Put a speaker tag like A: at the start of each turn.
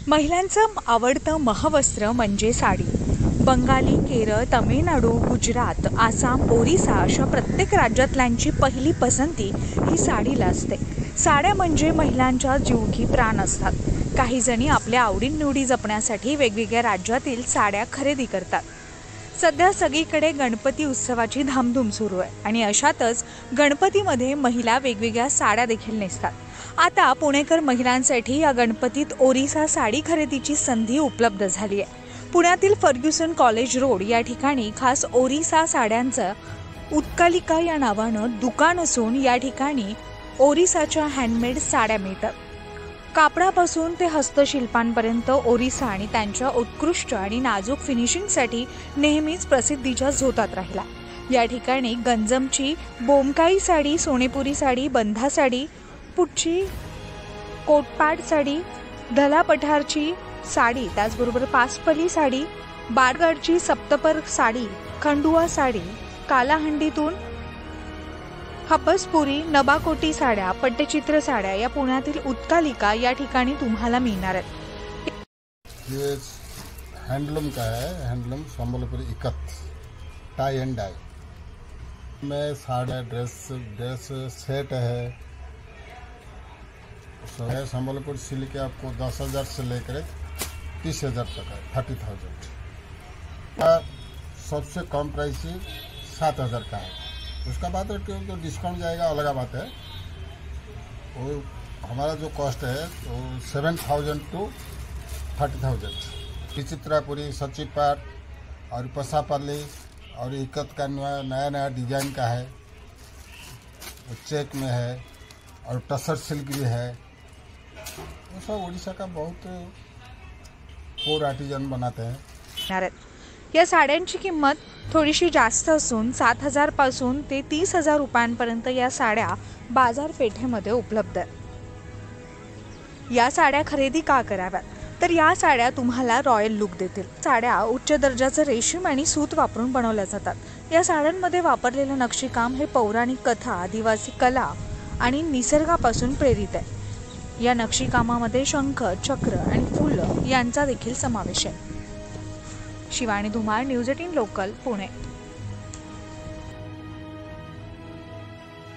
A: महिलांचं आवडतं महवस्त्र म्हणजे साडी। बंगाली, केरळ, तामिळनाडू, गुजरात, आसाम, ओरिसा अशा प्रत्येक राज्यातल्यांची पहिली पसंती ही साडीला असते। साड्या म्हणजे महिलांच्या जीव की प्राण असतात। काही जणी आपल्या आवडीनिवडी जपण्यासाठी वेगवेगळ्या राज्यातील साड्या खरेदी करतात। सध्या सगळीकडे गणपती उत्सवाची धामधूम सुरू आहे आणि अशातच गणपतीमध्ये महिला वेगवेगळ्या साड्या देखील नेसतात। आता पुणेकर महिलांसाठी या गणपतीत ओरिसा साडी खरेदीची संधी उपलब्ध झाली आहे। पुण्यातील फर्ग्युसन कॉलेज रोड या ठिकाणी खास ओरिसा साड्यांचं उत्कालिका या नावानं दुकान असून या ठिकाणी ओरिसाच्या हँडमेड साड्या मिळतात। कापडापासून ते हस्तशिल्पांपर्यंत ओरिसा आणि त्यांच्या उत्कृष्ट आणि नाजूक फिनिशिंगसाठी नेहमीच प्रसिद्धीच्या झोतात राहिला। या ठिकाणी गंजमची बोमकाई साडी, सोनेपुरी साडी, बंधा साडी, पुटची कोटपाड साडी, धला पठारची साडी, त्याचबरोबर पासपली साडी, बारगडची सप्तपर साडी, खंडुआ साडी, कालाहंडीतून हबसपुरी, नबाकोटी साड्या, पट्टचित्र साड्या या पुण्यातील उत्कालिका या ठिकाणी तुम्हाला मिळणार आहेत।
B: ये हैंडलूम का है, हैंडलूम संबलपुरी इकत टाई एंड डाई में साड़ी ड्रेस सेट है। संबलपुर सिल्क आपको 10,000 से लेकर 30,000 तक है, 30,000। सबसे कम प्राइस ही 7,000 का है। उसका बाद तो डिस्काउंट जाएगा, अलग बात है। वो हमारा जो कॉस्ट है वो 7,000 to 30,000। विचित्रापुरी, सचिपाट और पसापल्ली और इकत का नया डिजाइन का है, चेक में है और टसर सिल्क भी है। वो सब उड़ीसा का बहुत पोर आर्टिजन बनाते हैं।
A: या साड्यांची किंमत थोडीशी जास्त असून 7,000 पासून ते 30,000 रुपयांपर्यंत या साड्या बाजारपेठेमध्ये उपलब्ध आहेत। या साड्या खरेदी का कराव्यात? तर या साड्या तुम्हाला रॉयल लुक देतील। साड्या उच्च दर्जाचं रेशीम आणि सूत वापरून बनवल्या जातात। या साड्यांमध्ये वापरलेलं नक्षीकाम हे पौराणिक कथा, आदिवासी कला आणि निसर्गापासून प्रेरित आहे। या नक्षीकामामध्ये शंख, चक्र आणि फुलं यांचा देखील समावेश आहे। Shivani Dhumal, news 18 local, Pune.